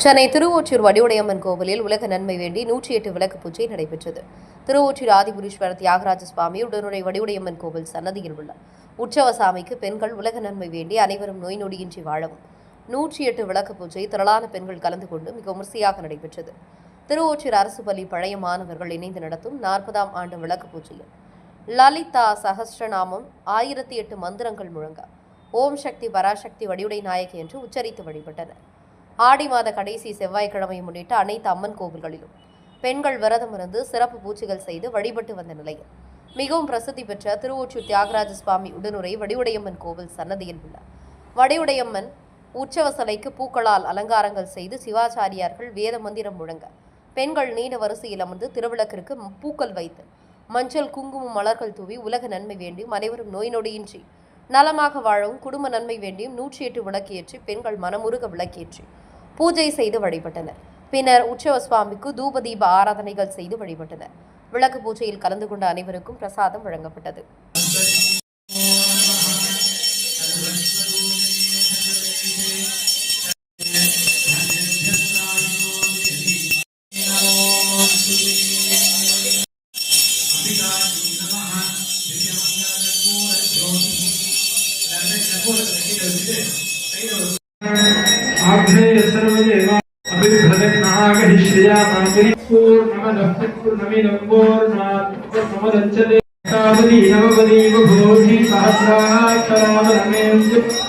சென்னை திருவொற்றியூர் வடிவுடையம்மன் கோவிலில் உலக நன்மை வேண்டி 108 விளக்கு பூஜை நடைபெற்றது. திருவொற்றியூர் ஆதிபுரீஸ்வரர் தியாகராஜ சுவாமி உடனுரை வடிவுடையம்மன் கோவில் சன்னதியில் உள்ள உற்சவசாமிக்கு பெண்கள் உலக நன்மை வேண்டி அனைவரும் நோய் நொடியின்றி வாழவும் 108 விளக்கு பூஜை திரளான பெண்கள் கலந்து கொண்டு மிக விமர்சையாக நடைபெற்றது. திருவொற்றியூர் அரசு பள்ளி பழைய மாணவர்கள் இணைந்து நடத்தும் 40ஆம் ஆண்டு விளக்கு பூஜையில் லலிதா சஹஸ்ரநாமம் 1008 மந்திரங்கள் முழங்க ஓம் சக்தி பராசக்தி வடிவுடை நாயகி என்று உச்சரித்து வழிபட்டனர். ஆடி மாத கடைசி செவ்வாய்க்கிழமை முன்னிட்டு அனைத்து அம்மன் கோவில்களிலும் பெண்கள் விரதம் இருந்து சிறப்பு பூஜைகள் செய்து வழிபட்டு வந்த நிலையில் மிகவும் பிரசித்தி பெற்ற திருவொற்றியூர் தியாகராஜ சுவாமி உடனுரை வடிவுடையம்மன் கோவில் சன்னதியில் உள்ள வடிவுடையம்மன் உற்சவ சிலைக்கு பூக்களால் அலங்காரங்கள் செய்து சிவாச்சாரியார்கள் வேத மந்திரம் முழங்க பெண்கள் நீண்ட வரிசையில் அமர்ந்து திருவிளக்கிற்கு பூக்கள் வைத்து மஞ்சள் குங்குமம் மலர்கள் தூவி உலக நன்மை வேண்டியும் அனைவரும் நோய் நொடியின்றி நலமாக வாழவும் குடும்ப நன்மை வேண்டியும் 108 விளக்கேற்றி பெண்கள் மனமுருக விளக்கேற்றி பூஜை செய்து வழிபட்டனர். பின்னர் உற்சவ சுவாமிக்கு தூப தீப ஆராதனைகள் செய்து வழிபட்டனர். விளக்கு பூஜையில் கலந்து கொண்ட அனைவருக்கும் பிரசாதம் வழங்கப்பட்டது. पूर्णमदः